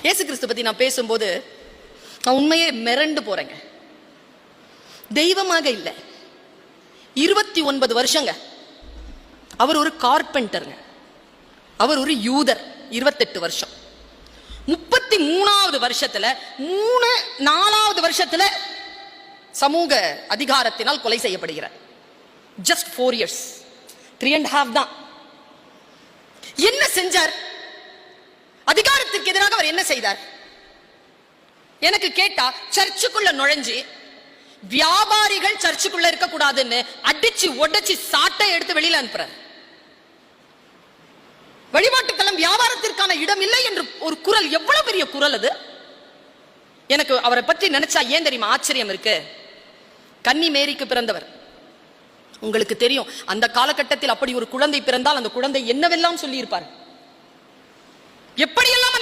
இயேசு கிறிஸ்து பத்தி நான் பேசும்போது நான் உண்மையே மிரண்டு போறேங்க. தெய்வமாக இல்லை, 29 வருஷங்க அவர் ஒரு கார்பெண்டருங்க, அவர் ஒரு யூதர். 28 வருஷம், 33வது வருஷத்துல 4வது வருஷத்துல சமூக அதிகாரத்தினால் கொலை செய்யப்படுகிறார். ஜஸ்ட் 4 years, 3.5 தான். என்ன செஞ்சார்? அதிகாரத்துக்கு எதிராக அவர் என்ன செய்தார்? எனக்கு கேட்டா சர்ச்சுக்குள்ள நுழைஞ்சு வியாபாரிகள் சர்ச்சுக்குள்ள இருக்க கூடாதுன்னு அடிச்சு உடைச்சு சாட்டை எடுத்து வெளியில அனுப்புறார். வழிபாட்டுக்களம் வியாபாரத்திற்கான இடம் இல்லை என்று ஒரு குரல், எவ்வளவு பெரிய குரல் அது! எனக்கு அவரை பற்றி நினைச்சா ஏன் தெரியுமா ஆச்சரியம் இருக்கு. கன்னி மேரிக்கு பிறந்தவர். உங்களுக்கு தெரியும், அந்த காலகட்டத்தில் அப்படி ஒரு குழந்தை பிறந்தால் அந்த குழந்தை என்னவெல்லாம் சொல்லி இருப்பார், எப்படியெல்லாம் அந்த